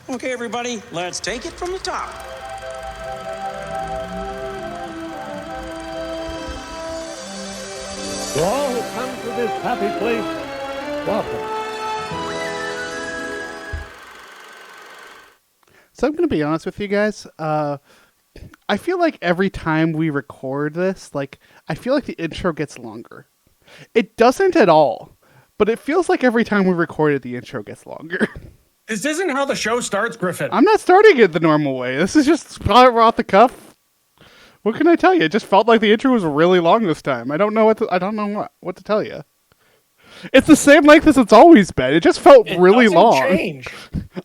Okay, everybody, let's take it from the top. To all who come to this happy place, welcome. So I'm going to be honest with you guys. I feel like every time we record this, I feel like the intro gets longer. It doesn't at all, but it feels like every time we record it, the intro gets longer. This isn't how the show starts, Griffin. I'm not starting it the normal way. This is just off the cuff. What can I tell you? It just felt like the intro was really long this time. I don't know what to tell you. It's the same length as it's always been. It just felt really long. Change.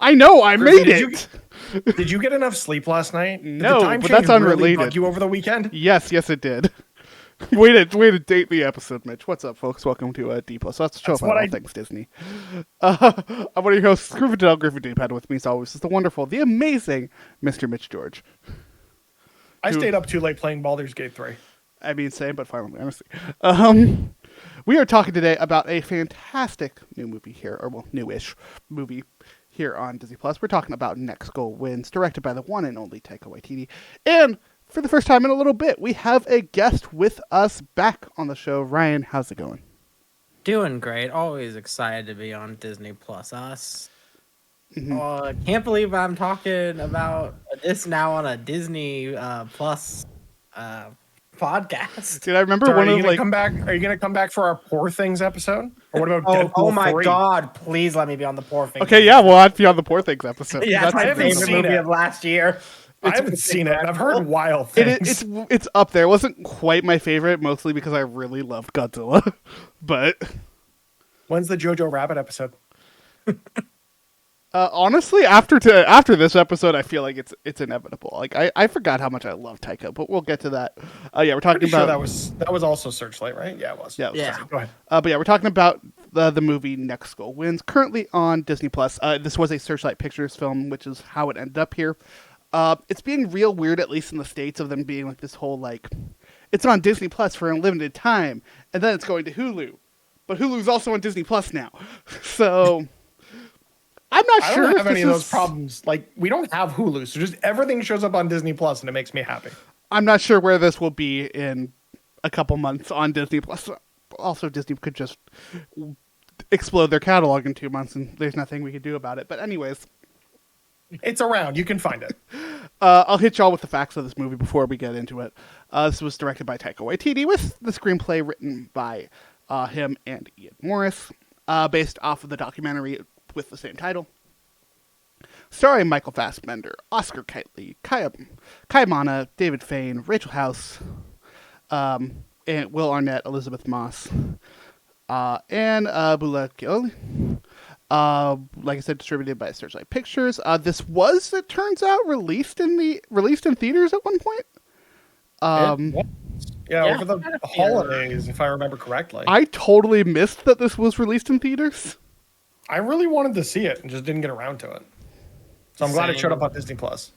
I know. I Griffin, made it. Did you get enough sleep last night? Did No, the time but change that's unrelated. Really bug you over the weekend? Yes, it did. way to date the episode, Mitch. What's up, folks? Welcome to Depot. So that's the show about all things Disney. I'm one of your hosts, Griffin Deephead. With me, as always, is the wonderful, the amazing Mr. Mitch George. I stayed up too late playing Baldur's Gate 3. I mean, same, but finally, honestly. We are talking today about a fantastic new movie here, or well, newish movie here on Disney Plus. We're talking about Next Goal Wins, directed by the one and only Taika Waititi. And for the first time in a little bit, we have a guest with us back on the show. Ryan, how's it going? Doing great. Always excited to be on Disney Plus Us. Can't believe I'm talking about this now on a Disney Plus podcast. Dude, I remember So one are you of gonna come back? Are you going to come back for our Poor Things episode? Or what about Deadpool Oh my 3? God! Please let me be on the Poor Things. Okay, yeah, well, I'd be on the Poor Things episode. Yeah, that's my haven't favorite seen movie it. of last year. I haven't seen it, and I've heard wild things. It's up there. It wasn't quite my favorite, mostly because I really loved Godzilla. But When's the Jojo Rabbit episode? honestly, after this episode, I feel like it's inevitable. Like I forgot how much I love Taika, but we'll get to that. Yeah, we're talking Pretty about sure that was also Searchlight, right? Yeah, it was. Yeah, it was Yeah. Go ahead. But yeah, we're talking about the movie Next Goal Wins, currently on Disney Plus. This was a Searchlight Pictures film, which is how it ended up here. It's being real weird, at least in the States, of them being like this whole it's on Disney Plus for a limited time, and then it's going to Hulu, but Hulu's also on Disney Plus now, so I'm not I sure don't if have any this of those is- problems. Like, we don't have Hulu, so just everything shows up on Disney Plus, and it makes me happy. I'm not sure where this will be in a couple months on Disney Plus. Also, Disney could just explode their catalog in 2 months, and there's nothing we could do about it. But anyways. It's around. You can find it. I'll hit y'all with the facts of this movie before we get into it. This was directed by Taika Waititi, with the screenplay written by him and Ian Morris, based off of the documentary with the same title. Starring Michael Fassbender, Oscar Kitely, Kai Mana, David Fane, Rachel House, and Will Arnett, Elizabeth Moss, and Bula Gil. Like I said, distributed by Searchlight Pictures. This was, it turns out, released in theaters at one point. Yeah, over the holidays, if I remember correctly. I totally missed that this was released in theaters. I really wanted to see it and just didn't get around to it. So I'm glad it showed up on Disney Plus.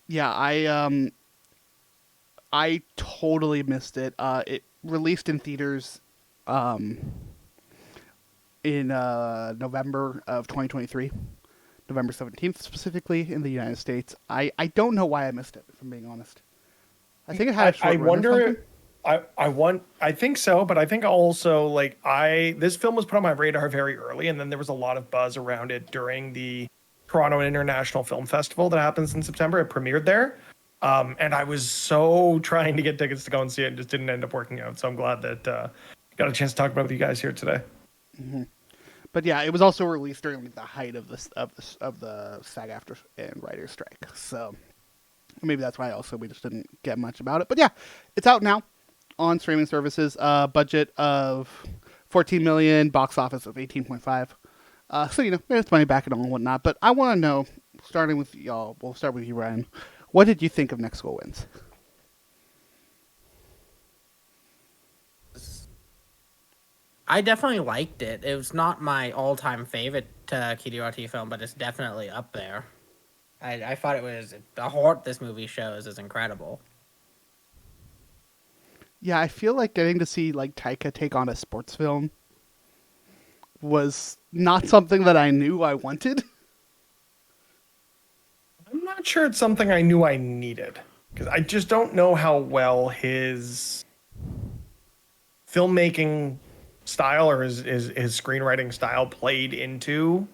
Yeah, I totally missed it. It released in theaters in November of 2023, November 17th specifically in the United States. I don't know why I missed it, if I'm being honest. I think it had a short I run or wonder. something. I think so, but I think also this film was put on my radar very early, and then there was a lot of buzz around it during the Toronto International Film Festival that happens in September. It premiered there, and I was so trying to get tickets to go and see it, and just didn't end up working out. So I'm glad that got a chance to talk about it with you guys here today. Mm-hmm. But yeah, it was also released during the height of the SAG-AFTRA and writers' strike. So maybe that's why also we just didn't get much about it. But yeah, it's out now on streaming services. Budget of $14 million, box office of 18.5. So there's money back and all and whatnot. But I want to know, starting with y'all, we'll start with you, Ryan. What did you think of Next Goal Wins? I definitely liked it. It was not my all-time favorite Kiriwati film, but it's definitely up there. I thought it was the heart this movie shows is incredible. Yeah, I feel like getting to see Taika take on a sports film was not something that I knew I wanted. not sure it's something I knew I needed, because I just don't know how well his filmmaking style or his screenwriting style played into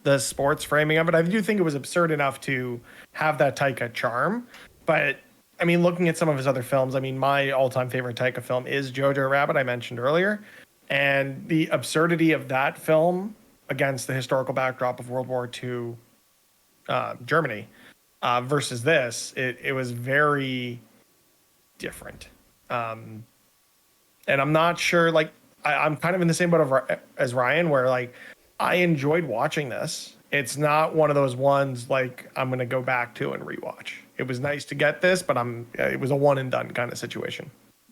the sports framing of it. I do think it was absurd enough to have that Taika charm, but I mean, looking at some of his other films, I mean, my all-time favorite Taika film is Jojo Rabbit, I mentioned earlier, and the absurdity of that film against the historical backdrop of World War II Germany versus this, it was very different. And I'm not sure, like, I'm kind of in the same boat as Ryan, where like I enjoyed watching this. It's not one of those ones like I'm going to go back to and rewatch. It was nice to get this, but it was a one and done kind of situation.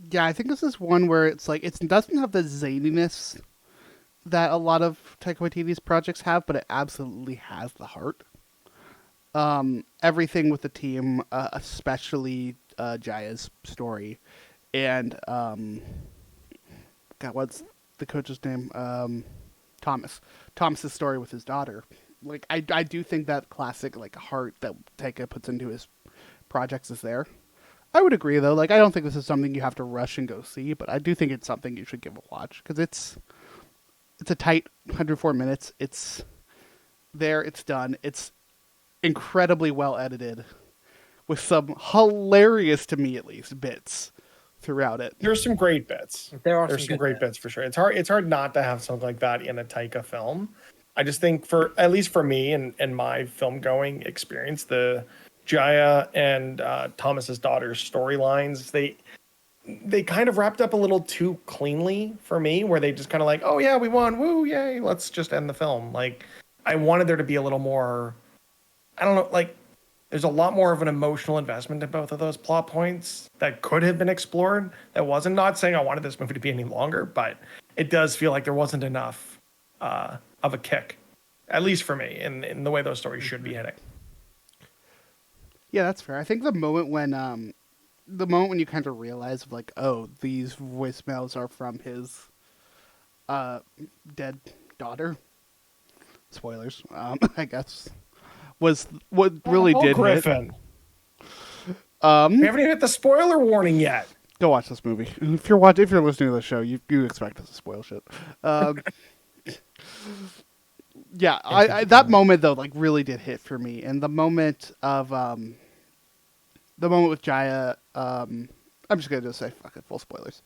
Yeah, I think this is one where it's like it doesn't have the zaniness that a lot of Taika Waititi's projects have, but it absolutely has the heart. Everything with the team, especially Jaya's story, and God, what's the coach's name? Thomas. Thomas's story with his daughter. Like I do think that classic like heart that Taika puts into his projects is there. I would agree though. Like I don't think this is something you have to rush and go see, but I do think it's something you should give a watch because it's a tight 104 minutes. It's there. It's done. It's incredibly well edited, with some hilarious, to me at least, bits throughout it. There's some great bits. There's some great bits for sure. It's hard not to have something like that in a Taika film. I just think at least for me and my film going experience, the Jaya and Thomas's daughter's storylines, they kind of wrapped up a little too cleanly for me, where they just kind of like, oh yeah, we won, woo, yay, let's just end the film. Like I wanted there to be a little more, I don't know, like there's a lot more of an emotional investment in both of those plot points that could have been explored. That wasn't, not saying I wanted this movie to be any longer, but it does feel like there wasn't enough of a kick, at least for me, in the way those stories should be hitting. Yeah, that's fair. I think the moment when you kind of realize like, oh, these voicemails are from his dead daughter. Spoilers, I guess. Was what really did Griffin. Hit. We haven't even hit the spoiler warning yet. Go watch this movie. If you're listening to the show, you expect us to spoil shit. Yeah, I that moment though like really did hit for me, and the moment with Jaya. I'm just gonna say fuck it, full spoilers.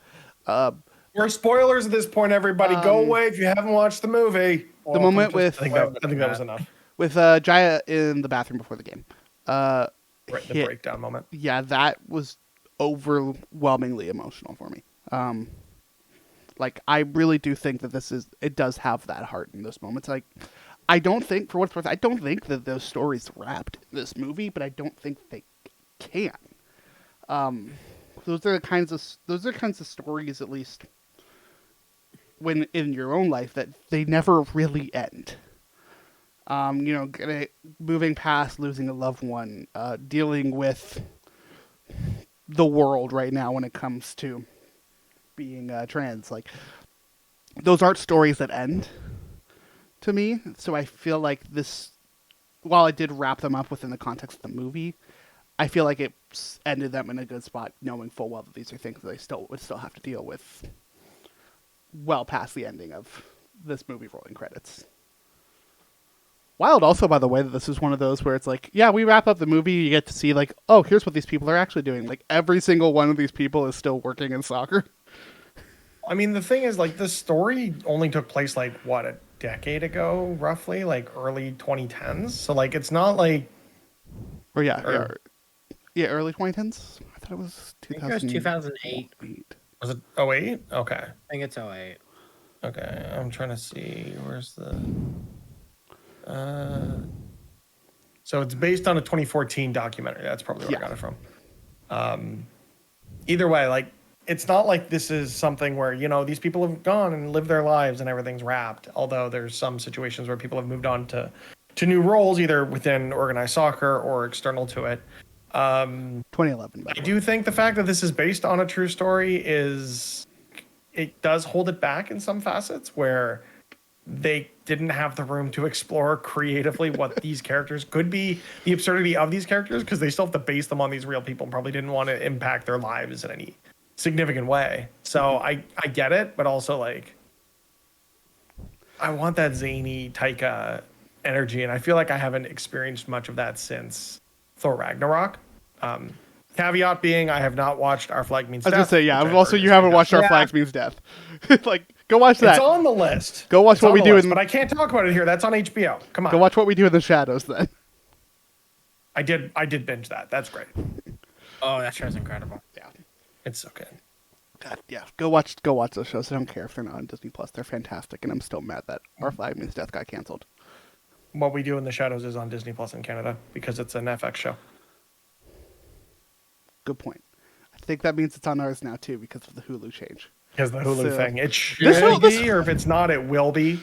We're spoilers at this point, everybody. Go away if you haven't watched the movie. The moment with I think that was enough. With Jaya in the bathroom before the game. The breakdown moment. Yeah, that was overwhelmingly emotional for me. Like, I really do think that it does have that heart in those moments. Like, I don't think, for what it's worth, I don't think that those stories wrapped in this movie, but I don't think they can. Those are the kinds of stories, at least, when in your own life, that they never really end. Moving past losing a loved one, dealing with the world right now when it comes to being trans. Like, those aren't stories that end to me. So I feel like this, while I did wrap them up within the context of the movie, I feel like it ended them in a good spot, knowing full well that these are things that they would still have to deal with well past the ending of this movie rolling credits. Wild also, by the way, that this is one of those where it's like, yeah, we wrap up the movie, you get to see like, oh, here's what these people are actually doing. Like, every single one of these people is still working in soccer. I mean, the thing is, like, the story only took place, like, what, a decade ago, roughly? Like, early 2010s? So, like, it's not like... Or early 2010s? I thought it was 2000. I think it was 2008. Was it 08? Okay. I think it's 08. Okay, I'm trying to see, where's the... So it's based on a 2014 documentary. That's probably where I got it from. Either way, like, it's not like this is something where, these people have gone and lived their lives and everything's wrapped. Although there's some situations where people have moved on to new roles, either within organized soccer or external to it. 2011. I do think the fact that this is based on a true story it does hold it back in some facets, where they didn't have the room to explore creatively what these characters could be, the absurdity of these characters, because they still have to base them on these real people and probably didn't want to impact their lives in any significant way. So I get it, but also like I want that zany Taika energy, and I feel like I haven't experienced much of that since Thor Ragnarok. Caveat being, I have not watched Our Flag Means Death. I was gonna say, yeah. which I've Also, heard you is haven't watched Our fantastic. Flags Means Death. Like, go watch that. It's on the list. Go watch It's What on We the Do list, in. but I can't talk about it here. That's on HBO. Come on. Go watch What We Do in the Shadows. Then. I did binge that. That's great. Oh, that show's incredible. Yeah. It's so good. God, yeah. Go watch those shows. I don't care if they're not on Disney Plus. They're fantastic, and I'm still mad that Our Flag Means Death got canceled. What We Do in the Shadows is on Disney Plus in Canada because it's an FX show. Good point. I think that means it's on ours now too because of the Hulu change. Because the Hulu So- thing. It should This- be, or if it's not, it will be.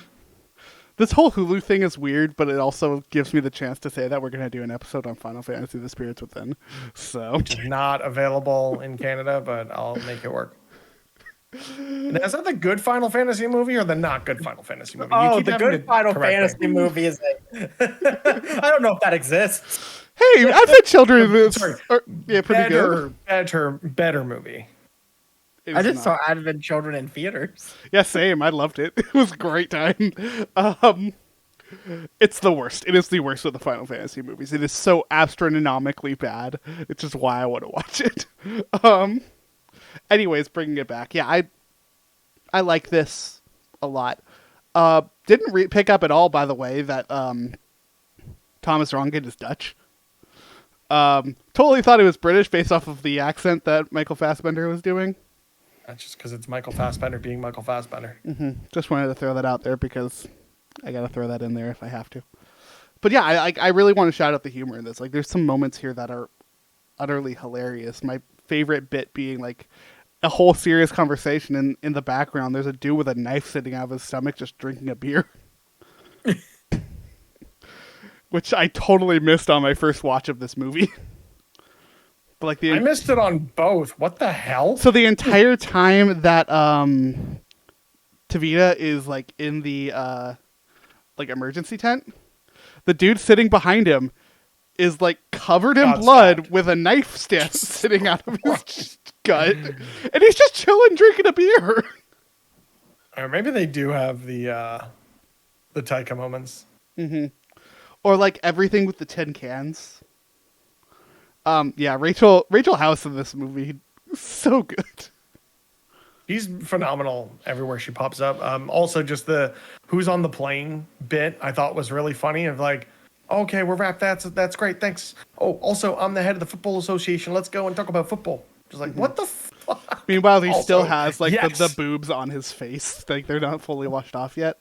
This whole Hulu thing is weird, but it also gives me the chance to say that we're going to do an episode on Final Fantasy: The Spirits Within. So, Not available in Canada, but I'll make it work. Now, is that the good Final Fantasy movie or the not good Final Fantasy movie? You Oh, keep the having good to Final correct me. Fantasy movie is I don't know if that exists. hey, I've had children in this. Sorry. Yeah, pretty good. Better movie. It I is just not. saw Advent Children in theaters. Yeah, same. I loved it. It was a great time. It's the worst. It is the worst of the Final Fantasy movies. It is so astronomically bad. It's just why I want to watch it. Anyways, bringing it back. Yeah, I like this a lot. Didn't pick up at all, by the way, that Thomas Rongen is Dutch. Totally thought he was British based off of the accent that Michael Fassbender was doing. That's just because it's Michael Fassbender being Michael Fassbender. Just wanted to throw that out there because I gotta throw that in there if I have to. But yeah, I really want to shout out the humor in this. Like, there's some moments here that are utterly hilarious. My favorite bit being like a whole serious conversation in the background. There's a dude with a knife sitting out of his stomach just drinking a beer. Which I totally missed on my first watch of this movie. But like I missed it on both. What the hell? So the entire time that Tavita is like in the like emergency tent, the dude sitting behind him is like covered in Got blood stabbed. with a knife stick sitting out of his gut, and he's just chilling drinking a beer. Or maybe they do have the Taika moments. Or like everything with the tin cans. Yeah, Rachel House in this movie is so good. She's phenomenal everywhere she pops up. Also, just the who's on the plane bit I thought was really funny. Of like, okay, we're wrapped. That's great. Thanks. Oh, also, I'm the head of the football association. Let's go and talk about football. Just like, what the fuck? Meanwhile, he Also, still has like yes. the boobs on his face. Like they're not fully washed off yet.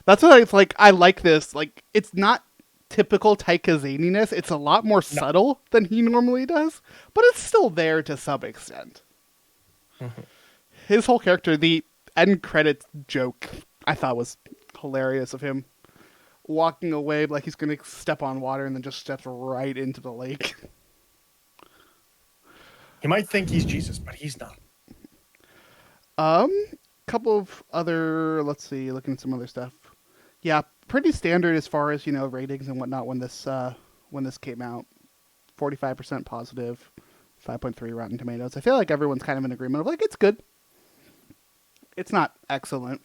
That's what it's like. I like this. Like, it's not typical Taika zaniness. It's a lot more subtle than he normally does, but it's still there to some extent. His whole character, the end credits joke, I thought was hilarious of him walking away like he's going to step on water and then just steps right into the lake. You might think he's Jesus, but he's not. Couple of other, let's see, looking at some other stuff. Yeah, pretty standard as far as, ratings and whatnot when this came out. 45% positive, 5.3 Rotten Tomatoes. I feel like everyone's kind of in agreement of like, it's good. It's not excellent.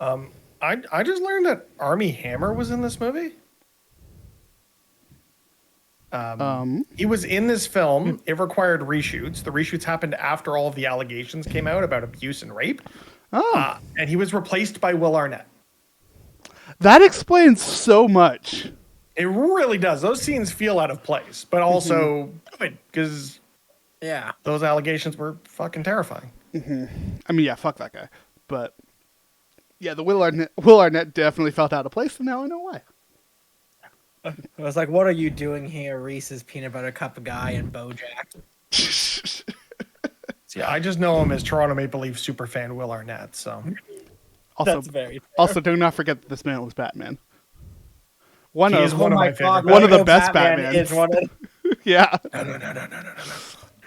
I just learned that Armie Hammer was in this movie. He was in this film. It required reshoots. The reshoots happened after all of the allegations came out about abuse and rape. And he was replaced by Will Arnett. That explains so much. It really does. Those scenes feel out of place, but also good because Yeah. those allegations were fucking terrifying. I mean, yeah, fuck that guy. But yeah, the Will Arnett definitely felt out of place, and now I know why. I was like, what are you doing here, Reese's Peanut Butter Cup guy and Bojack? Yeah, I just know him as Toronto Maple Leaf superfan Will Arnett. So Also, That's very fair. also, do not forget that this man was Batman. One He of is one of my favorite one of the Batman best Batmans. is one of Yeah. No.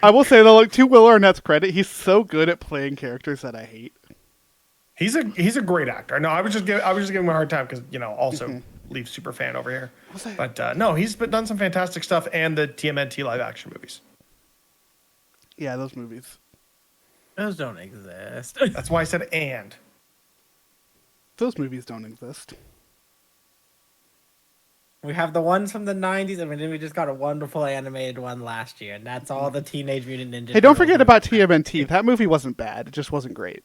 I will say though, like to Will Arnett's credit, he's so good at playing characters that I hate. He's a great actor. No, I was just giving him a hard time because also Leaf super fan over here. But no, he's done some fantastic stuff and the TMNT live action movies. Yeah, those movies. Those don't exist. That's why I said and. Those movies don't exist. We have the ones from the 90s, and then we just got a wonderful animated one last year, and that's all the Teenage Mutant Ninja Hey, don't Turtles forget movies. about TMNT. That movie wasn't bad. It just wasn't great.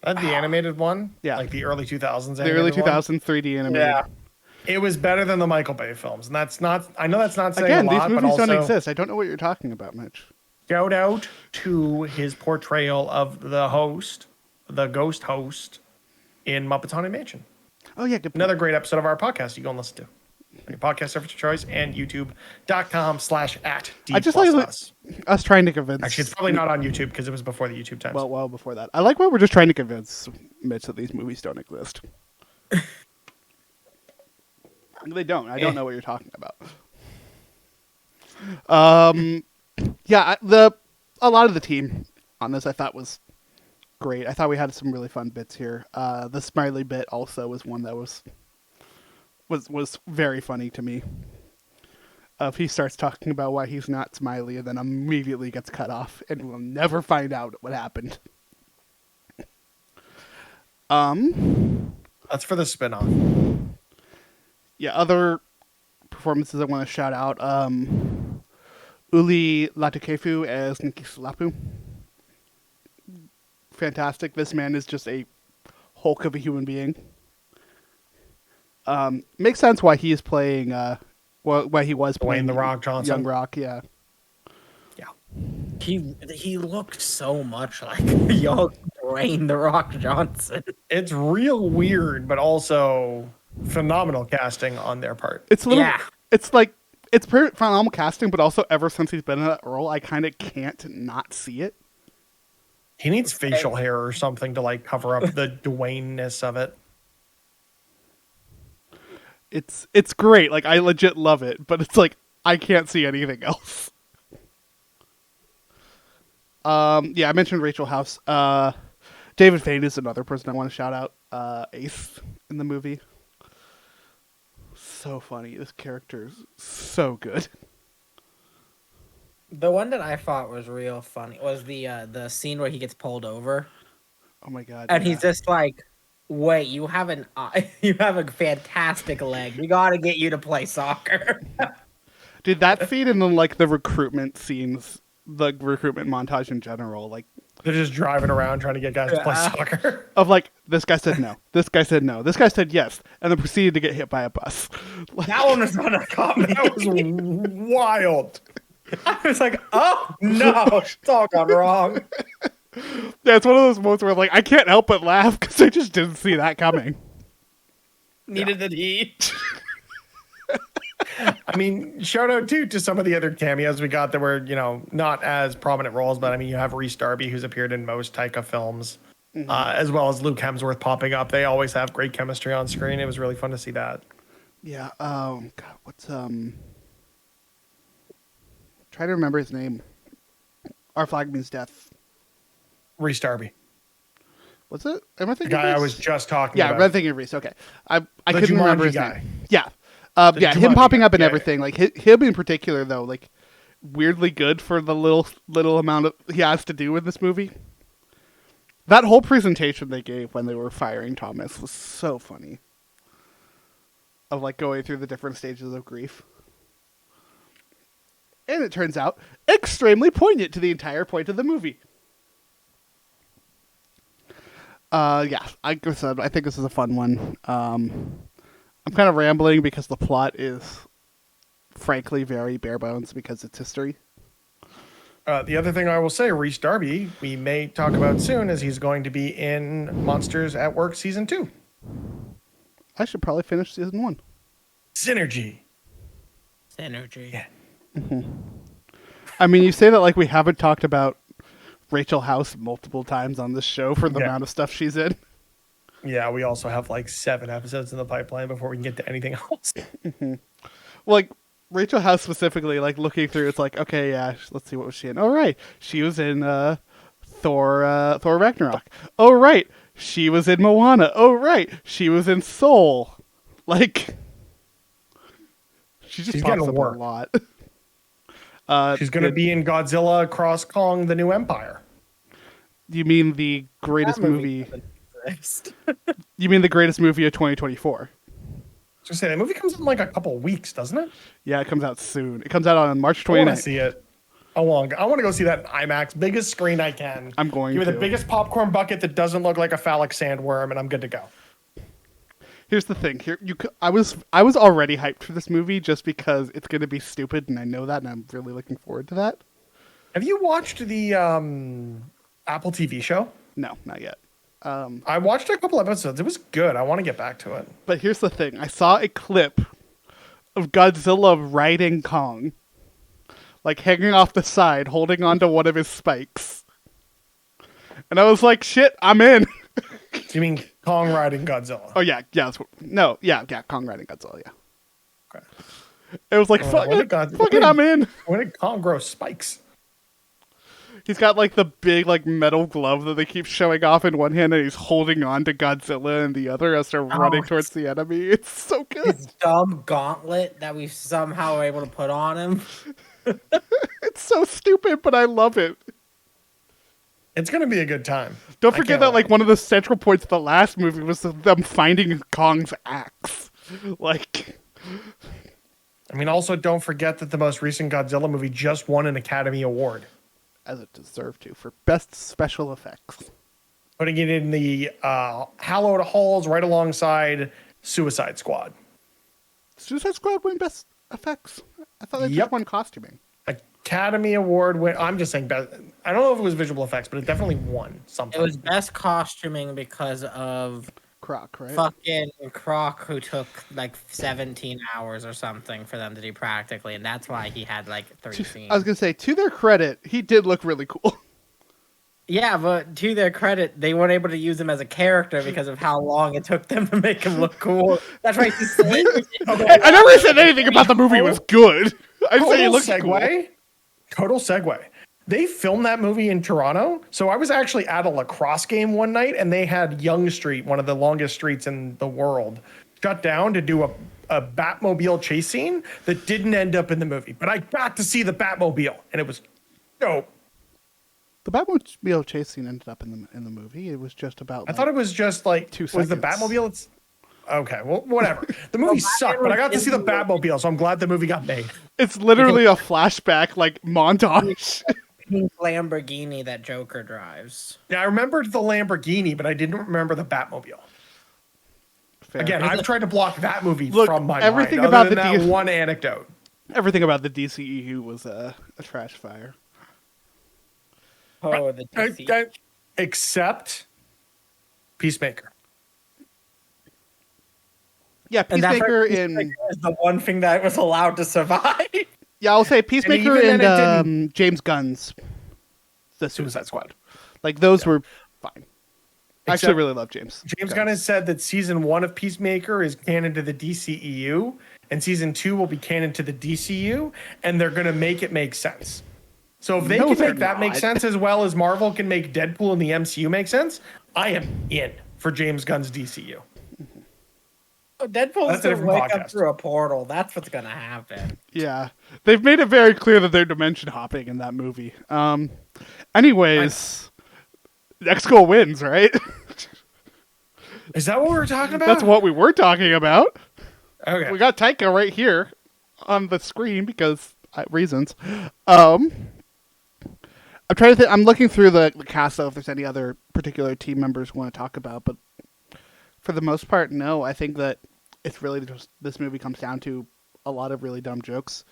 That's the animated one? Yeah. Like the early 2000s The early animated one? 2000s 3D animated. Yeah. It was better than the Michael Bay films. And that's not, I know that's not saying Again, a lot, these but movies also don't exist. I don't know what you're talking about, Mitch. shout out to his portrayal of the host, the ghost host in Muppets Haunted Mansion. Oh, yeah, good point. Another great episode of our podcast you go and listen to. Your podcast service of choice and youtube.com/@D+us. I just like us trying to convince... Actually, it's probably not on YouTube because it was before the YouTube times. Well, before that. I like when we're just trying to convince Mitch that these movies don't exist. They don't. I don't know what you're talking about. Yeah, a lot of the team on this I thought was great. I thought we had some really fun bits here. The Smiley bit also was one that was very funny to me. He starts talking about why he's not Smiley and then immediately gets cut off and we'll never find out what happened. That's for the spin-off. Yeah, other performances I want to shout out. Uli Latukefu as Nikisilapu. Fantastic. This man is just a hulk of a human being. Makes sense why he is playing, why he was playing Dwayne "The Rock" Johnson. Young Rock, yeah. Yeah. He looked so much like young Dwayne "The Rock" Johnson. It's real weird, but also phenomenal casting on their part. It's a little, Yeah. it's like, it's phenomenal casting, but also ever since he's been in that role, I kind of can't not see it. He needs facial hair or something to like cover up the Dwayne-ness of it. It's great. Like, I legit love it, but it's like, I can't see anything else. Yeah, I mentioned Rachel House. David Fane is another person I want to shout out. Ace in the movie. So funny. This character is so good. The one that I thought was real funny was the scene where he gets pulled over, Oh my god. and yeah. he's just like, "Wait, you have you have a fantastic leg. We got to get you to play soccer." Dude, that feed and then like the recruitment scenes, the recruitment montage in general, like They're just driving around trying to get guys to play soccer. of like this guy said no, this guy said no, this guy said yes, and then proceeded to get hit by a bus. Like, That one was not a comedy. That was wild. I was like, "Oh no, it's all gone wrong." yeah, it's one of those moments where like I can't help but laugh because I just didn't see that coming. Needed to eat. I mean, shout out too to some of the other cameos we got that were, not as prominent roles, but I mean, you have Rhys Darby, who's appeared in most Taika films, as well as Luke Hemsworth popping up. They always have great chemistry on screen. It was really fun to see that. Yeah. God, what's try to remember his name. Our Flag Means Death. Rhys Darby, What's it? Am I the thinking? guy I Reese? was just talking Yeah, about. I'm thinking of Reese. Okay, I The couldn't remember Jumanji his guy. name. Yeah, The yeah, him Jumanji popping guy. up and Yeah, everything. Like him in particular, though, like weirdly good for the little amount of he has to do in this movie. That whole presentation they gave when they were firing Thomas was so funny. Of like going through the different stages of grief. And it turns out extremely poignant to the entire point of the movie. Yeah, like I said, I think this is a fun one. I'm kind of rambling because the plot is frankly very bare bones because it's history. The other thing I will say, Rhys Darby, we may talk about soon, is he's going to be in Monsters at Work Season 2. I should probably finish season 1. Synergy. Synergy. Yeah. I mean, you say that like we haven't talked about Rachel House multiple times on this show for the Yeah. amount of stuff she's in. Yeah, we also have like 7 episodes in the pipeline before we can get to anything else. Like Rachel House specifically, like looking through, it's like, okay, yeah, let's see, what was she in? Oh right, she was in Thor Ragnarok. Oh right, she was in Moana. Oh, right. She was in Soul. Like, she just She's pops getting up work. a lot. She's going to be in Godzilla Cross Kong: The New Empire. You mean the greatest That movie? doesn't exist. You mean the greatest movie of 2024? So say that movie comes in like a couple of weeks, doesn't it? Yeah, it comes out soon. It comes out on March I want to 29th. see it. I want to go see that in IMAX, biggest screen I can. I'm going Give me to. the biggest popcorn bucket that doesn't look like a phallic sandworm, and I'm good to go. Here's the thing. I was already hyped for this movie just because it's going to be stupid, and I know that, and I'm really looking forward to that. Have you watched the Apple TV show? No, not yet. I watched a couple episodes. It was good. I want to get back to it. But here's the thing. I saw a clip of Godzilla riding Kong, like hanging off the side, holding onto one of his spikes. And I was like, shit, I'm in. You mean Kong riding Godzilla? Oh, yeah. Kong riding Godzilla, yeah. Okay. It was like, When did fuck it, I'm in. When did Kong grow spikes? He's got like the big like metal glove that they keep showing off in one hand, and he's holding on to Godzilla in the other as they're running towards the enemy. It's so good. His dumb gauntlet that we somehow were able to put on him. It's so stupid, but I love it. It's gonna be a good time. Don't I forget can't that wait. like one of the central points of the last movie was them finding Kong's axe. Like, I mean, also don't forget that the most recent Godzilla movie just won an Academy Award, as it deserved to, for best special effects. putting it in the hallowed halls right alongside Suicide Squad. Suicide Squad win best effects. I thought they Yep. just won costuming. Academy Award win. I'm just saying best. I don't know if it was visual effects, but it definitely won something. It was best costuming because of Croc, right? fucking Croc, who took like 17 hours or something for them to do practically, and that's why he had like 3 scenes. I was gonna say, to their credit, he did look really cool. Yeah, but to their credit, they weren't able to use him as a character because of how long it took them to make him look cool. That's right. I never said anything about the movie was good. I say it looks cool. Total segue. They filmed that movie in Toronto. So I was actually at a lacrosse game one night, and they had Yonge Street, one of the longest streets in the world, shut down to do a Batmobile chase scene that didn't end up in the movie. But I got to see the Batmobile, and it was dope. The Batmobile chase scene ended up in the movie. It was just about. I thought it was just like 2 was seconds. the Batmobile. It's okay. Well, whatever. The movie sucked, but I got to see the Batmobile, so I'm glad the movie got made. It's literally a flashback, like montage. pink Lamborghini that Joker drives. Yeah, I remembered the Lamborghini, but I didn't remember the Batmobile. Fair. Again, I've tried to block that movie Look, from my everything mind. about Other the than that D- one anecdote. Everything about the DCEU was a trash fire. Oh, the DC. Except Peacemaker. Yeah, And that's Peacemaker right, in. Peacemaker is the one thing that was allowed to survive. Yeah, I'll say Peacemaker even then and it James Gunn's The Suicide Squad. Like, those were fine. I actually Except really love James. James Gunn has said that season 1 of Peacemaker is canon to the DCEU, and season 2 will be canon to the DCU, and they're going to make it make sense. So if they No, can they're make that make not. sense as well as Marvel can make Deadpool in the MCU make sense, I am in for James Gunn's DCU. Deadpool's That's a gonna different wake podcast. up through a portal. That's what's gonna happen. Yeah. They've made it very clear that they're dimension hopping in that movie. Anyways, next goal wins, right? Is that what we were talking about? That's what we were talking about. Okay. We got Taika right here on the screen because reasons. I'm trying to think. I'm looking through the cast though, if there's any other particular team members we want to talk about, but for the most part, no. I think that it's really just this movie comes down to a lot of really dumb jokes.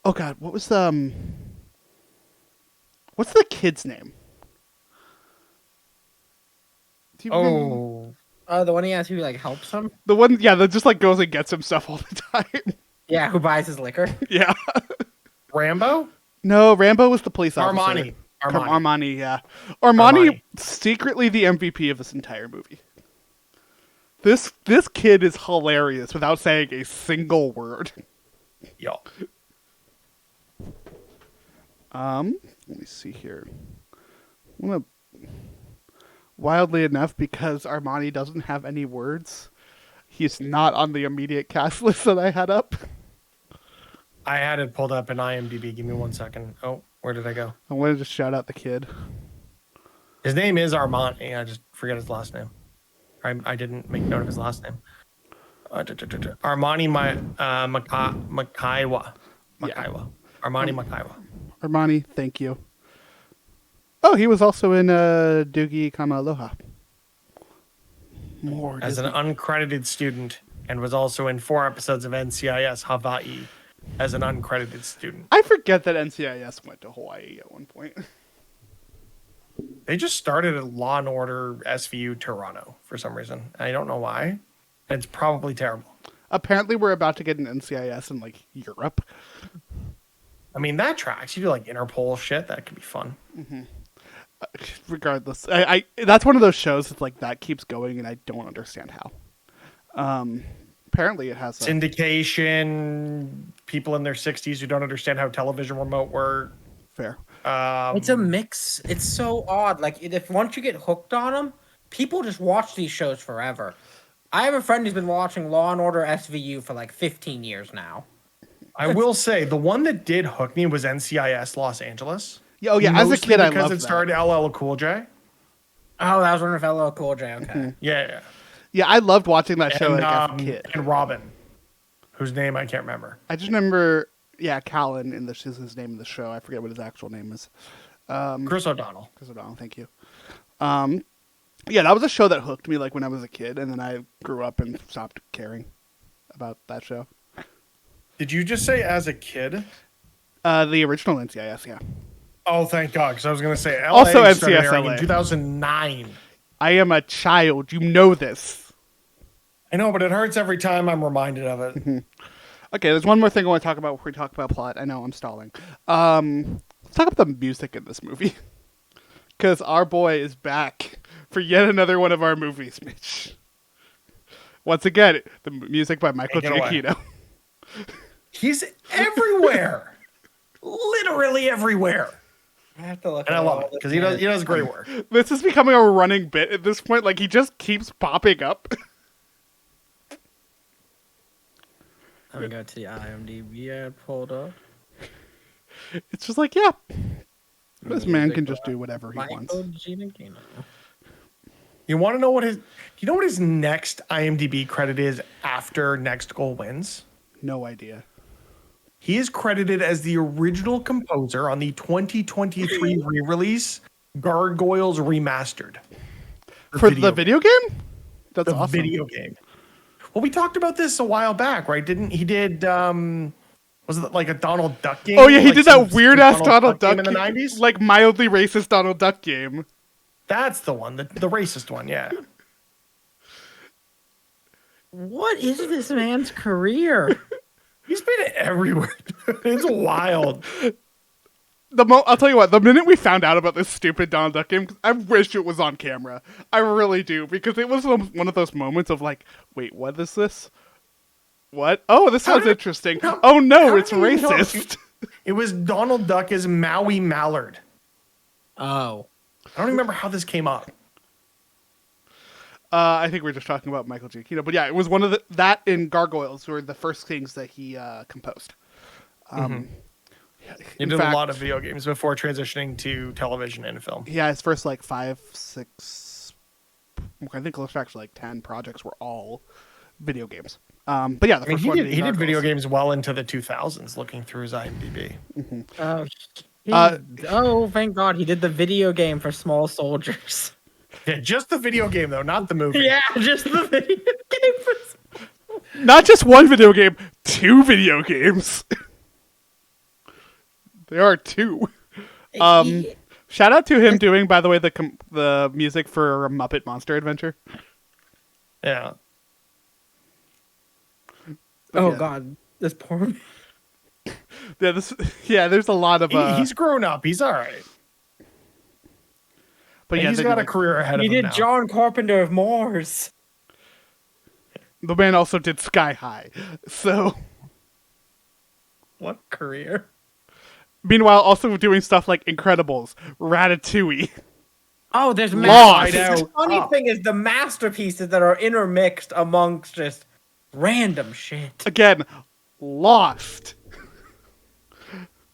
Oh God, what's the kid's name? Do you remember? Oh, the one he has who like helps him. The one, yeah, that just like goes and gets himself all the time. Yeah, who buys his liquor? Yeah. Rambo? No, Rambo was the police officer. Armani. Yeah. Armani, secretly the MVP of this entire movie. This kid is hilarious without saying a single word. Yo. Let me see here. Wildly enough, because Armani doesn't have any words, he's not on the immediate cast list that I had up. I had it pulled up in IMDb. Give me 1 second. Oh, where did I go? I wanted to shout out the kid. His name is Armani. I just forget his last name. I didn't make note of his last name. Armani Makaiwa. Yeah. Armani Makaiwa. Armani, thank you. Oh, he was also in Doogie Kama Aloha. More As an uncredited student, and was also in 4 episodes of NCIS Hawaii as an uncredited student. I forget that NCIS went to Hawaii at one point. They just started at Law and Order SVU Toronto for some reason. I don't know why. It's probably terrible. Apparently, we're about to get an NCIS in like Europe. I mean, that tracks. You do like Interpol shit. That could be fun. Regardless, I that's one of those shows that's like that keeps going, and I don't understand how. Apparently, it has syndication. People in their 60s who don't understand how television remote work. Fair. It's a mix. It's so odd. Like if once you get hooked on them, people just watch these shows forever. I have a friend who's been watching Law and Order SVU for like 15 years now. I will say the one that did hook me was NCIS Los Angeles. Yeah, oh yeah, as a kid, I loved that. Because it starred LL Cool J. Oh, that was one of LL Cool J. Okay. Mm-hmm. Yeah. Yeah, I loved watching that show as a kid. And Robin, whose name I can't remember. I just remember, Callan is his name in the show. I forget what his actual name is. Chris O'Donnell. Chris O'Donnell, thank you. Yeah, that was a show that hooked me like when I was a kid, and then I grew up and stopped caring about that show. Did you just say as a kid? The original NCIS, yeah. Oh, thank God, because I was going to say LA also started airing NCIS in 2009. I am a child. You know this. I know, but it hurts every time I'm reminded of it. Okay, there's one more thing I want to talk about before we talk about plot. I know I'm stalling. Let's talk about the music in this movie. Because our boy is back for yet another one of our movies, Mitch. Once again, the music by Michael Giacchino. He's everywhere. Literally everywhere. I have to look. And I love it because he does great work. This is becoming a running bit at this point. Like, he just keeps popping up. Let me go to the IMDb I pulled up. It's just like, yeah. This man can just do whatever he wants. You want to know what his next IMDb credit is after Next Goal Wins? No idea. He is credited as the original composer on the 2023 re-release Gargoyles Remastered. For the video game? That's awesome. The video game. Well, we talked about this a while back, right? He did was it like a Donald Duck game? Oh yeah, he did that weird ass Donald Duck game in the 90s? Like mildly racist Donald Duck game. That's the one, the racist one, yeah. What is this man's career? He's been everywhere. It's wild. I'll tell you what, the minute we found out about this stupid Donald Duck game, I wish it was on camera. I really do, because it was one of those moments of like, wait, what is this? What? Oh, this sounds interesting. Oh no, it's racist. It was Donald Duck as Maui Mallard. Oh. I don't remember how this came up. I think we're just talking about Michael Giacchino, but yeah, it was one of that in Gargoyles were the first things that he composed. He did a lot of video games before transitioning to television and film. Yeah, his first like 5, 6, I think close to actually like 10 projects were all video games. But yeah, he did video games well into the 2000s. Looking through his IMDb. Oh, thank God, he did the video game for Small Soldiers. Yeah, just the video game though, not the movie. Yeah, just the video game. Not just one video game, 2 video games. There are 2. Shout out to him doing, by the way, the music for Muppet Monster Adventure. Yeah. Oh yeah. God, this poor man. There's a lot of. He's grown up. He's all right. But he's got a career ahead of him. He did now. John Carpenter of Mars. The man also did Sky High. So. What career? Meanwhile, also doing stuff like Incredibles, Ratatouille. Oh, there's Lost. masterpieces. The funny thing is the masterpieces that are intermixed amongst just random shit. Again, Lost.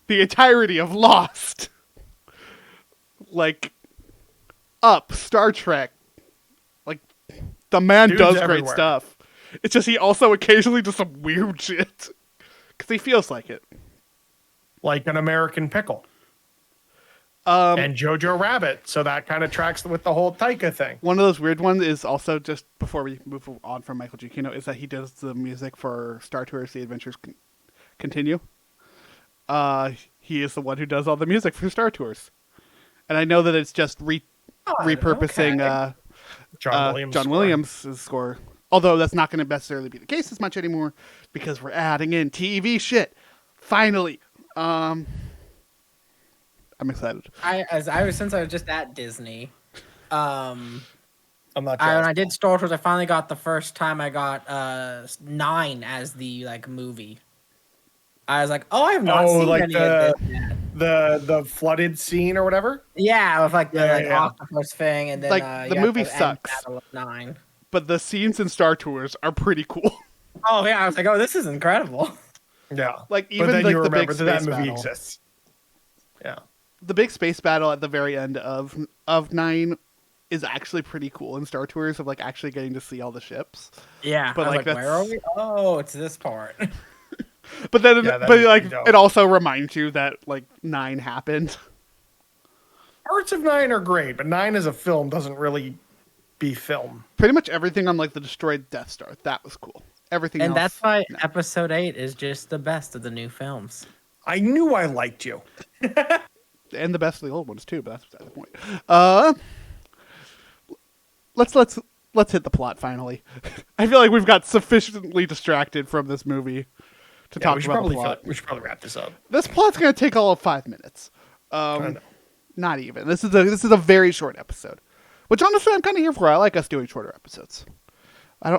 The entirety of Lost. Like, Up, Star Trek. Like, the man Dude's does great everywhere. stuff. It's just he also occasionally does some weird shit. Because he feels like it. Like an American Pickle. And Jojo Rabbit. So that kind of tracks with the whole Taika thing. One of those weird ones is also, just before we move on from Michael Giacchino, is that he does the music for Star Tours: The Adventures Continue. He is the one who does all the music for Star Tours. And I know that it's just repurposing John Williams' score. Although that's not going to necessarily be the case as much anymore because we're adding in TV shit. Finally. I'm excited. Since I was just at Disney, I'm not when I did Star Wars, I finally got the first time I got 9 as the movie. I was like, oh, I have not seen like any of this yet. the flooded scene or whatever. Yeah, with like the Yeah. octopus thing, and then Like, the you have movie the end sucks. battle of 9. But the scenes in Star Tours are pretty cool. Oh yeah, I was like, oh, this is incredible. Yeah. Like, But even then like you the big remember that space movie battle. exists. Yeah. The big space battle at the very end of 9 is actually pretty cool in Star Tours, of like actually getting to see all the ships. Yeah, But, I was like, like, where are that's- we? Oh, it's this part. But then, Yeah, that'd but be like, dope. it also reminds you that like 9 happened. Parts of 9 are great, but 9 as a film doesn't really be film. Pretty much everything on like the destroyed Death Star, that was cool. Everything And else, that's why no. Episode 8 is just the best of the new films. I knew I liked you. And the best of the old ones too. But that's beside the point. Let's hit the plot finally. I feel like we've got sufficiently distracted from this movie to Yeah, talk we should about the probably plot. we should probably wrap this up. This plot's gonna take all of 5 minutes. I know. Not even. This is a very short episode, which honestly I'm kind of here for. I like us doing shorter episodes.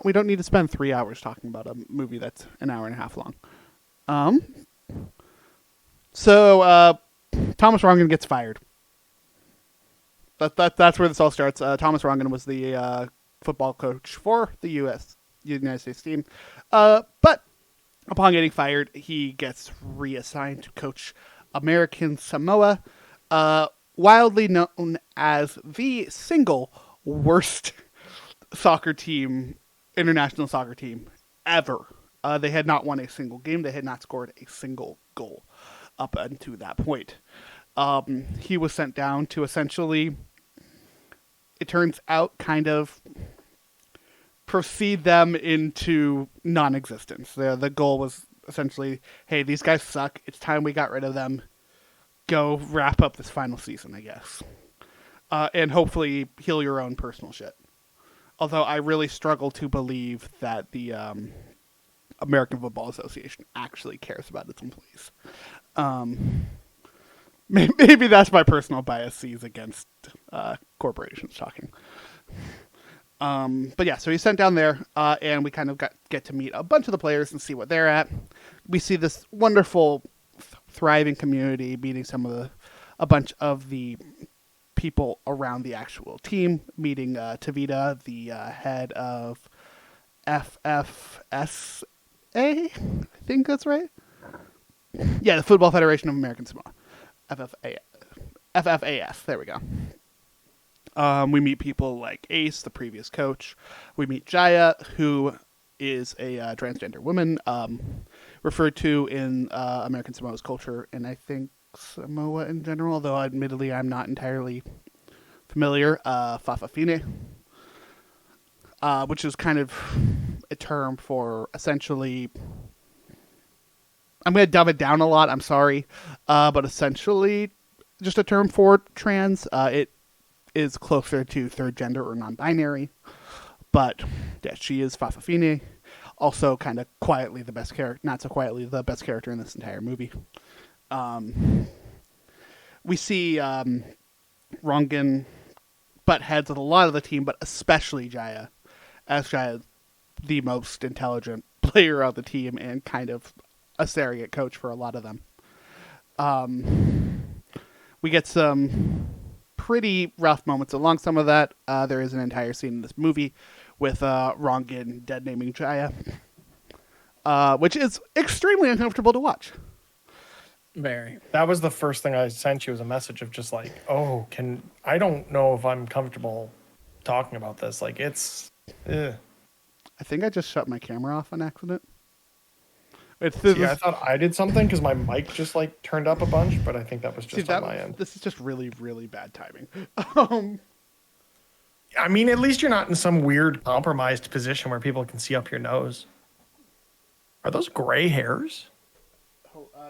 We don't need to spend 3 hours talking about a movie that's an hour and a half long. So Thomas Rongan gets fired. That's where this all starts. Thomas Rongan was the football coach for the United States team, but upon getting fired, he gets reassigned to coach American Samoa, wildly known as the single worst international soccer team ever. They had not won a single game. They had not scored a single goal up until that point. He was sent down to essentially, it turns out, kind of proceed them into non-existence. The goal was essentially, hey, these guys suck. It's time we got rid of them. Go wrap up this final season, I guess. And hopefully heal your own personal shit. Although I really struggle to believe that the American Football Association actually cares about its employees. Maybe that's my personal biases against corporations talking. But yeah, so he's sent down there, and we kind of get to meet a bunch of the players and see what they're at. We see this wonderful, thriving community, meeting a bunch of the people around the actual team, meeting Tavita, the head of FFSA, I think that's right. Yeah, the Football Federation of American Samoa. FFAS, there we go. We meet people like Ace, the previous coach. We meet Jaya, who is a transgender woman, referred to in American Samoa's culture, and I think Samoa in general, although admittedly I'm not entirely familiar, Fa'afafine, which is kind of a term for essentially, I'm going to dumb it down a lot, I'm sorry, but essentially just a term for trans. It is closer to third gender or non-binary, but yeah, she is Fa'afafine, also kind of quietly the best character, not so quietly the best character in this entire movie. We see Rongan butt heads with a lot of the team, but especially Jaya, as Jaya, the most intelligent player of the team and kind of a surrogate coach for a lot of them. We get some pretty rough moments. Along some of that, there is an entire scene in this movie with Rongan dead naming Jaya, which is extremely uncomfortable to watch. Very. That was the first thing I sent you, as a message of just like, oh, I don't know if I'm comfortable talking about this. Like, it's, ugh. I think I just shut my camera off on accident. I thought I did something because my mic just like turned up a bunch, but I think that was just on my end. This is just really, really bad timing. I mean, at least you're not in some weird compromised position where people can see up your nose. Are those gray hairs?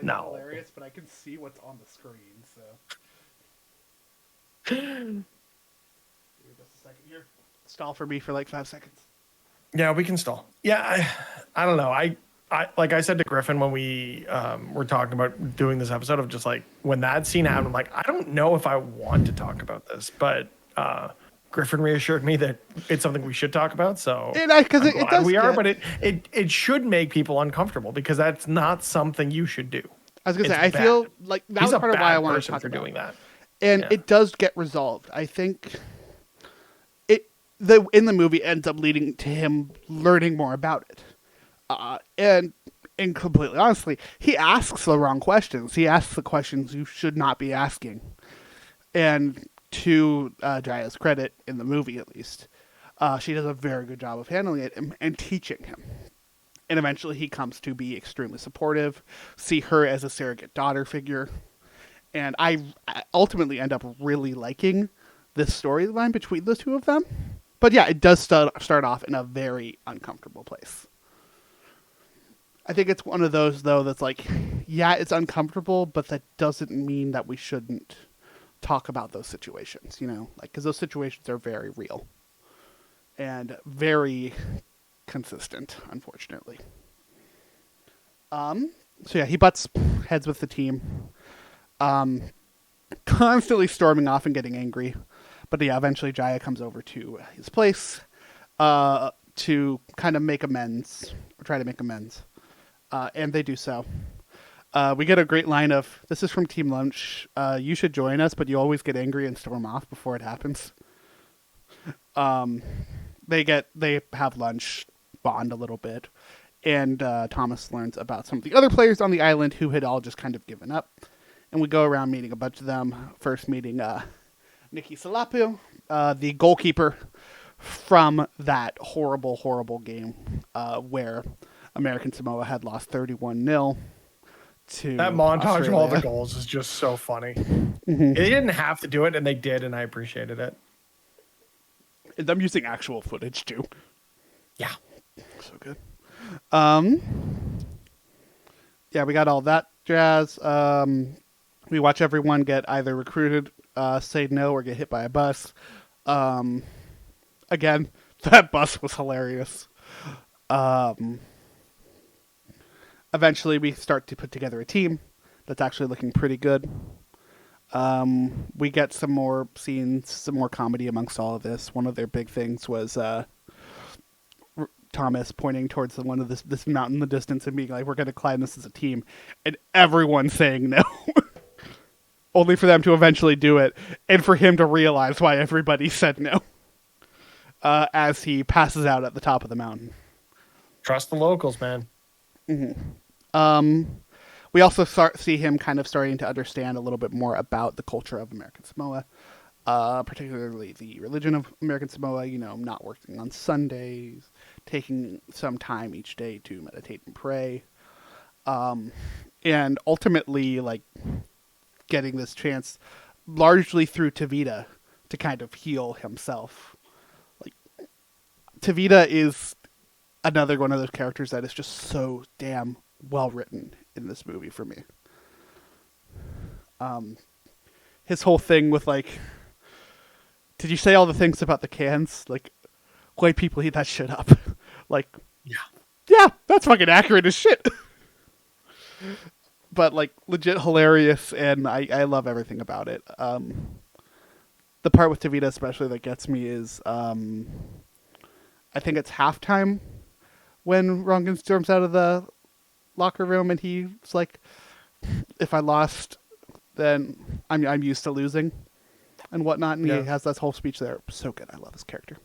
No. Hilarious, but I can see what's on the screen. So, give me just a second here. Stall for me for like 5 seconds. Yeah, we can stall. Yeah, I don't know. I like I said to Griffin when we were talking about doing this episode, of just like when that scene happened, I'm like, I don't know if I want to talk about this, but Griffin reassured me that it's something we should talk about. So because it does, we are, but it should make people uncomfortable because that's not something you should do. I was gonna say, I feel like that was part of why I wanted to talk about doing that, and it does get resolved. I think in the movie ends up leading to him learning more about it. And completely honestly, he asks the wrong questions. He asks the questions you should not be asking. And to Jaya's credit, in the movie at least, she does a very good job of handling it and teaching him. And eventually he comes to be extremely supportive, see her as a surrogate daughter figure. And I ultimately end up really liking this storyline between the two of them. But yeah, it does start off in a very uncomfortable place. I think it's one of those, though, that's like, yeah, it's uncomfortable, but that doesn't mean that we shouldn't talk about those situations, you know? Like, because those situations are very real and very consistent, unfortunately. So yeah, he butts heads with the team, constantly storming off and getting angry. But yeah, eventually Jaya comes over to his place to kind of make amends, or try to make amends. And they do so. We get a great line of, this is from Team Lunch, you should join us, but you always get angry and storm off before it happens. They have lunch, bond a little bit, and Thomas learns about some of the other players on the island who had all just kind of given up. And we go around meeting a bunch of them, first meeting Nikki Salapu, the goalkeeper from that horrible, horrible game where American Samoa had lost 31-0 to that montage Australia. of all the goals is just so funny. Mm-hmm. They didn't have to do it, and they did, and I appreciated it. And I'm using actual footage too. Yeah, so good. Yeah, we got all that jazz. We watch everyone get either recruited, say no, or get hit by a bus. Again, that bus was hilarious. Eventually, we start to put together a team that's actually looking pretty good. We get some more scenes, some more comedy amongst all of this. One of their big things was Thomas pointing towards one of this mountain in the distance and being like, we're going to climb this as a team. And everyone saying no. Only for them to eventually do it, and for him to realize why everybody said no. As he passes out at the top of the mountain. Trust the locals, man. Mm-hmm. We also see him kind of starting to understand a little bit more about the culture of American Samoa, particularly the religion of American Samoa, you know, not working on Sundays, taking some time each day to meditate and pray, and ultimately, like, getting this chance largely through Tavita to kind of heal himself. Like, Tavita is another one of those characters that is just so damn well written in this movie for me. His whole thing with, like, did you say all the things about the cans? Like, white people eat that shit up. Like, yeah, that's fucking accurate as shit. But, like, legit hilarious, and I love everything about it. The part with Tavita especially that gets me is, I think it's halftime when Rongan storms out of the locker room and he's like, if I lost, then I'm used to losing. and whatnot, and Yeah. he has this whole speech there. So good. I love his character.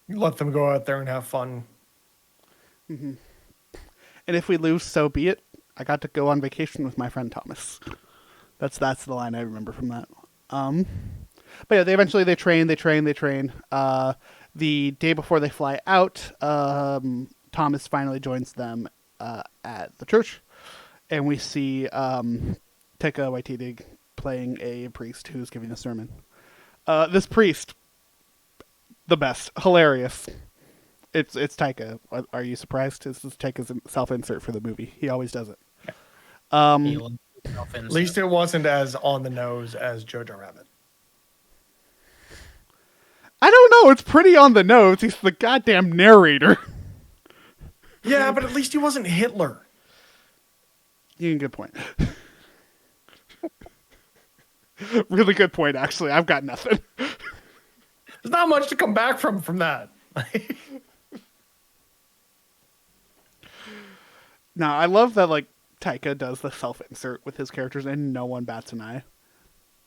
Let them go out there and have fun. And if we lose, so be it. I got to go on vacation with my friend Thomas. That's the line I remember from that. But yeah, they train. The day before they fly out, Thomas finally joins them at the church, and we see Taika Waititi playing a priest who's giving a sermon. This priest, the best, hilarious. It's Taika. Are you surprised? This is Taika's self-insert for the movie. He always does it. At least it wasn't as on the nose as Jojo Rabbit. I don't know. It's pretty on the nose. He's the goddamn narrator. Yeah, but at least he wasn't Hitler. You get a good point. Really good point, actually. I've got nothing. There's not much to come back from that. No, I love that like Taika does the self-insert with his characters and no one bats an eye.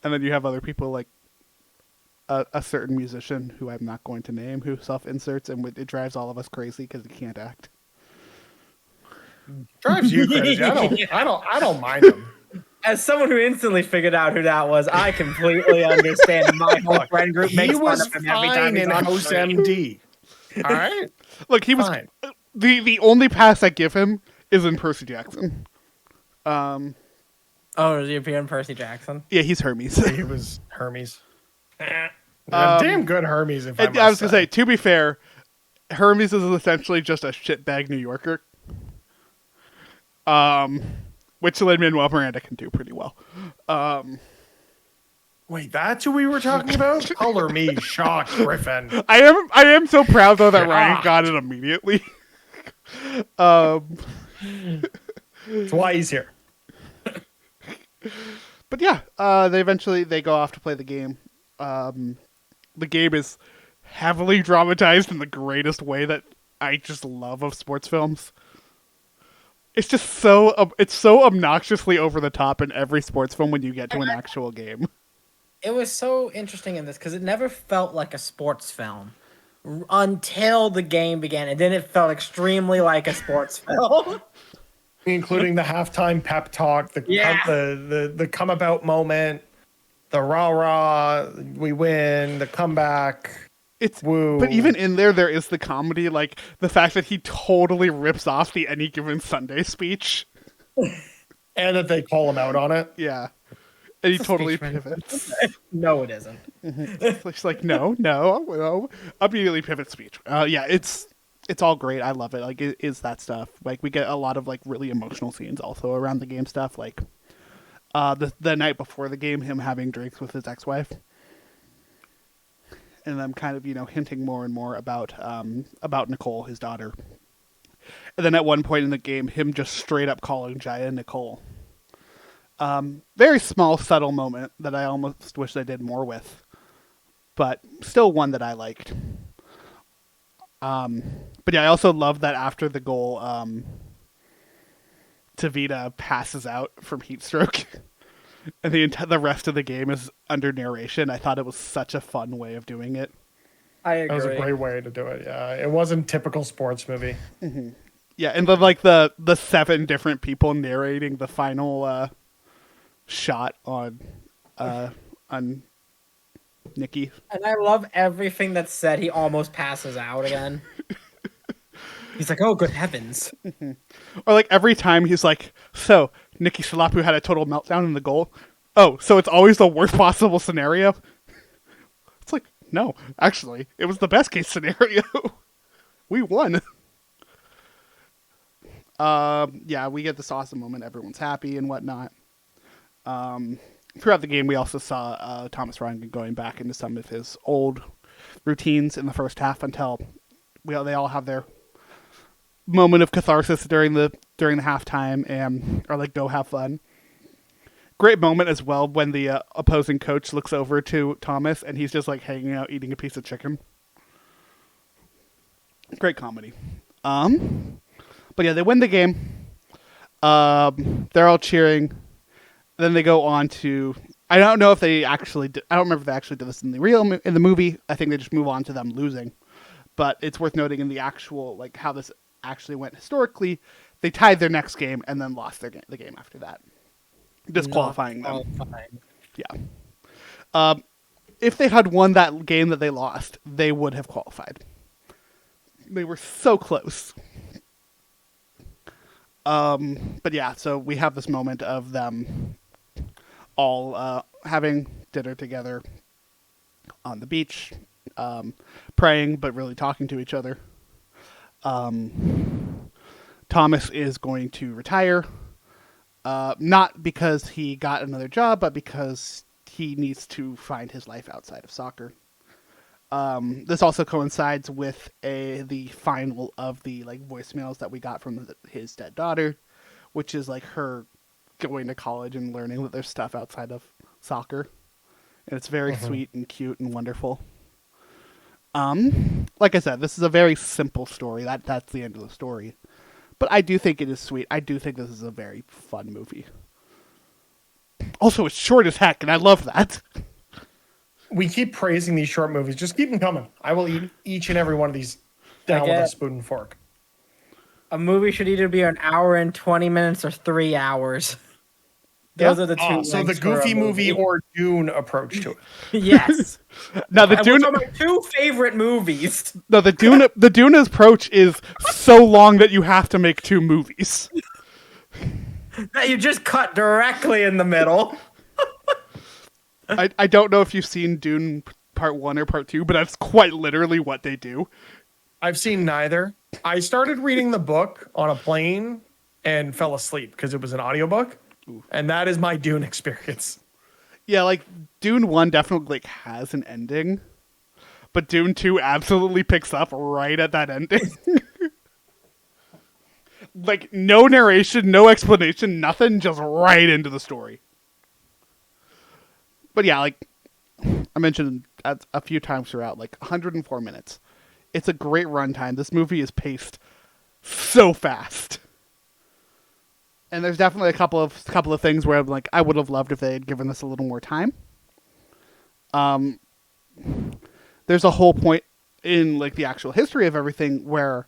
And then you have other people like a certain musician who I'm not going to name who self-inserts, and it drives all of us crazy because he can't act. Drives you crazy. I don't mind him. As someone who instantly figured out who that was, I completely understand. My whole friend group makes fun of him every time he's in on House screen. MD. All right. Look, he was Fine. the only pass I give him is in Percy Jackson. Oh, is he appearing Percy Jackson? Yeah, he's Hermes. He was Hermes. Damn good Hermes. If I I was gonna say, to be fair, Hermes is essentially just a shitbag New Yorker. Which Lin-Manuel Miranda can do pretty well. Wait, that's who we were talking about? Color me shocked, Griffin. I am so proud though that Ryan Shocked. got it immediately. That's why he's here. But yeah, they go off to play the game. The game is heavily dramatized in the greatest way that I just love of sports films. It's just so obnoxiously over the top in every sports film when you get to an actual game. It was so interesting in this because it never felt like a sports film until the game began, and then it felt extremely like a sports film. Including the halftime pep talk, the come about moment, the rah-rah, we win, the comeback. Woo. But even in there is the comedy, like the fact that he totally rips off the Any Given Sunday speech. And that they call him out on it. Yeah. And he totally speech, man. pivots. No, it isn't. It's like, no. Immediately pivot speech. Yeah, it's all great. I love it. Like, it is that stuff. Like, we get a lot of, like, really emotional scenes also around the game stuff. Like, the night before the game, him having drinks with his ex-wife. And them kind of, hinting more and more about Nicole, his daughter. And then at one point in the game, him just straight up calling Jaya Nicole. Very small, subtle moment that I almost wish they did more with. But still one that I liked. But yeah, I also love that after the goal, Tavita passes out from heat stroke. And the rest of the game is under narration. I thought it was such a fun way of doing it. I agree. That was a great way to do it. Yeah, it wasn't typical sports movie. Mm-hmm. Yeah, and the 7 different people narrating the final shot on Nikki. And I love everything that's said. He almost passes out again. He's like, "Oh, good heavens!" Mm-hmm. Or like every time he's like, "So Nikki Salapu had a total meltdown in the goal. Oh, so it's always the worst possible scenario." It's like, no, actually, it was the best case scenario. We won. Yeah, we get this awesome moment. Everyone's happy and whatnot. Throughout the game, we also saw Thomas Ryan going back into some of his old routines in the first half until they all have their moment of catharsis during the halftime and are like, go have fun. Great moment as well when the opposing coach looks over to Thomas and he's just like hanging out eating a piece of chicken. Great comedy. But yeah, they win the game. They're all cheering. Then they go on to I don't know if they actually did, I don't remember if they actually did this in the movie. I think they just move on to them losing. But it's worth noting in the actual, like, how this actually went historically. They tied their next game and then lost the game after that, disqualifying them. Yeah. If they had won that game that they lost, they would have qualified. They were so close. But yeah, so we have this moment of them all having dinner together on the beach, praying, but really talking to each other. Thomas is going to retire, not because he got another job, but because he needs to find his life outside of soccer. This also coincides with the final of the like voicemails that we got from his dead daughter, which is like her going to college and learning that there's stuff outside of soccer, and it's very sweet and cute and wonderful. Like I said, this is a very simple story. That's the end of the story, but I do think it is sweet. I do think this is a very fun movie. Also, it's short as heck, and I love that. We keep praising these short movies. Just keep them coming. I will eat each and every one of these down with a spoon and fork. A movie should either be an hour and 20 minutes or 3 hours. Those are the two. So the Goofy movie or Dune approach to it. Yes. Now the Dune are my two favorite movies. No, the Dune approach is so long that you have to make 2 movies. That you just cut directly in the middle. I don't know if you've seen Dune Part 1 or Part 2, but that's quite literally what they do. I've seen neither. I started reading the book on a plane and fell asleep because it was an audiobook. Ooh. And that is my Dune experience. Yeah, like Dune 1 definitely like has an ending, but Dune 2 absolutely picks up right at that ending. Like no narration, no explanation, nothing, just right into the story. But yeah, like I mentioned a few times throughout, like 104 minutes. It's a great runtime. This movie is paced so fast. And there's definitely a couple of things where I'm like, I would have loved if they had given this a little more time. There's a whole point in like the actual history of everything where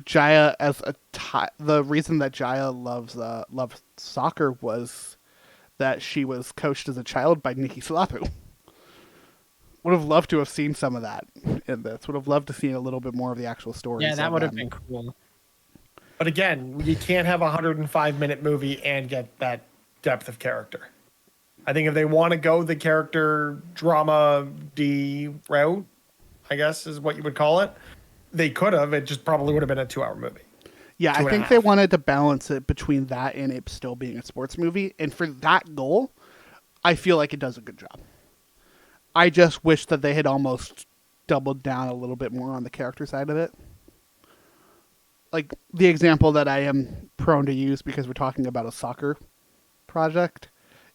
Jaya, the reason that Jaya loves soccer was that she was coached as a child by Nikki Slapu. Would have loved to have seen some of that in this. Would have loved to see a little bit more of the actual story. Yeah, that would have been cool. But again, you can't have a 105-minute movie and get that depth of character. I think if they want to go the character drama D route, I guess is what you would call it, they could have. It just probably would have been a 2-hour movie. Yeah, I think they wanted to balance it between that and it still being a sports movie. And for that goal, I feel like it does a good job. I just wish that they had almost doubled down a little bit more on the character side of it. Like, the example that I am prone to use because we're talking about a soccer project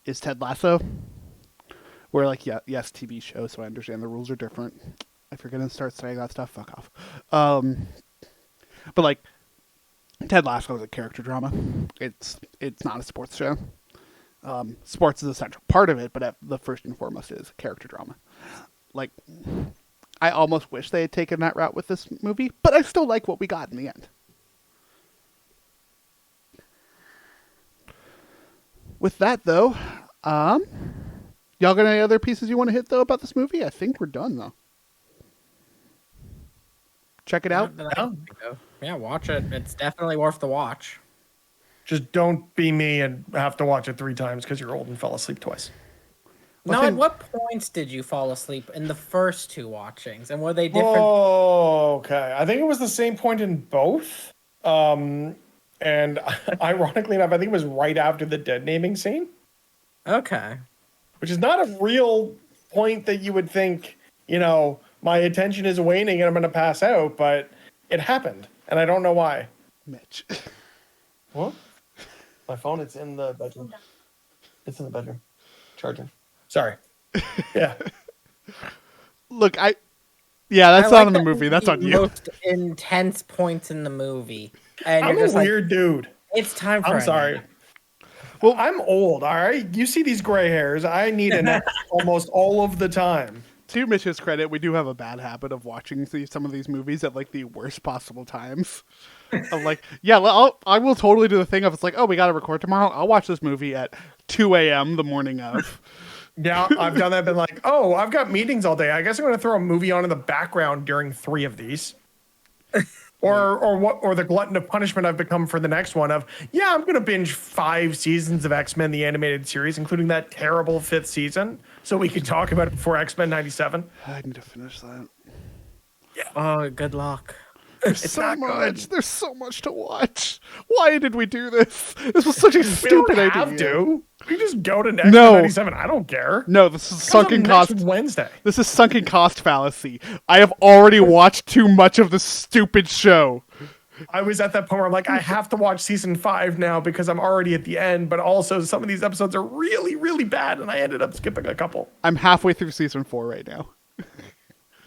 is Ted Lasso. Where, like, yes, TV show, so I understand the rules are different. If you're going to start saying that stuff, fuck off. But, like, Ted Lasso is a character drama. It's not a sports show. Sports is a central part of it, but the first and foremost is a character drama. Like, I almost wish they had taken that route with this movie, but I still like what we got in the end. With that, though, y'all got any other pieces you want to hit, though, about this movie? I think we're done, though. Check it out. Yeah, watch it. It's definitely worth the watch. Just don't be me and have to watch it 3 times because you're old and fell asleep twice. Now, at what points did you fall asleep in the first 2 watchings? And were they different? Oh, okay. I think it was the same point in both. And ironically enough, I think it was right after the dead naming scene. Okay. Which is not a real point that you would think, my attention is waning and I'm going to pass out, but it happened. And I don't know why. Mitch. What? My phone, it's in the bedroom. It's in the bedroom. Charging. Sorry. Yeah. Look, that's not in the movie. That's on you. Most intense points in the movie. And I'm a weird dude. It's time for I'm sorry. I'm old, all right? You see these gray hairs. I need an X almost all of the time. To Mitch's credit, we do have a bad habit of watching some of these movies at like the worst possible times. Of like, yeah, I will totally do the thing of it's like, oh, we got to record tomorrow. I'll watch this movie at 2 a.m. the morning of. Yeah, I've done that. Been like, oh, I've got meetings all day. I guess I'm going to throw a movie on in the background during 3 of these. Or the glutton of punishment I've become for the next one of, yeah, I'm going to binge 5 seasons of X-Men, the animated series, including that terrible 5th season, so we can talk about it before X-Men 97. I need to finish that. Yeah. Oh, good luck. There's so much. There's so much to watch. Why did we do this? This was such a stupid idea. We don't have to. We just go to X-Men 97. I don't care. No, this is sunken cost. Wednesday. This is sunken cost fallacy. I have already watched too much of this stupid show. I was at that point where I'm like, I have to watch season 5 now because I'm already at the end, but also some of these episodes are really, really bad, and I ended up skipping a couple. I'm halfway through season 4 right now.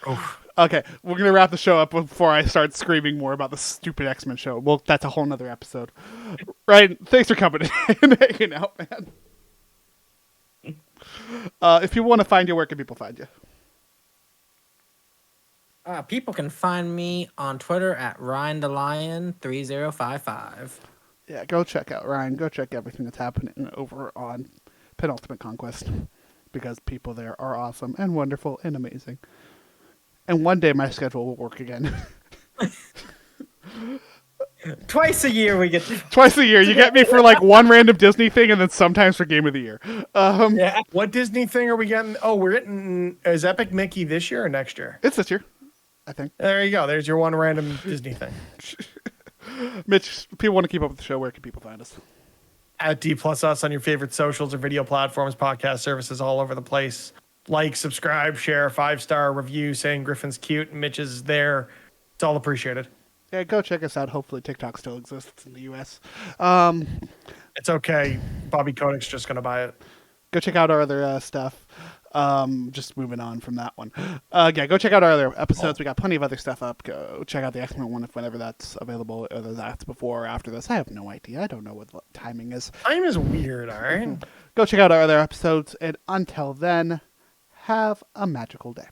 Oh. Okay, we're going to wrap the show up before I start screaming more about the stupid X-Men show. Well, that's a whole nother episode. Ryan, thanks for coming and hanging out, man. If people want to find you, where can people find you? People can find me on Twitter at RyanTheLion3055. Yeah, go check out Ryan. Go check everything that's happening over on Penultimate Conquest. Because people there are awesome and wonderful and amazing. And one day my schedule will work again. Twice a year we get Twice a year. You get me for like one random Disney thing and then sometimes for Game of the Year. Yeah. What Disney thing are we getting? Oh, we're getting... Is Epic Mickey this year or next year? It's this year, I think. There you go. There's your one random Disney thing. Mitch, if people want to keep up with the show, where can people find us? At D+us on your favorite socials or video platforms, podcast services all over the place. Like, subscribe, share, 5-star review saying Griffin's cute and Mitch is there. It's all appreciated. Yeah, go check us out. Hopefully TikTok still exists in the US. It's okay. Bobby Kodak's just going to buy it. Go check out our other stuff. Just moving on from that one. Yeah, go check out our other episodes. We got plenty of other stuff up. Go check out the X-Men one whenever that's available. Whether that's before or after this. I have no idea. I don't know what timing is. Time is weird, all right? Go check out our other episodes. And until then, have a magical day.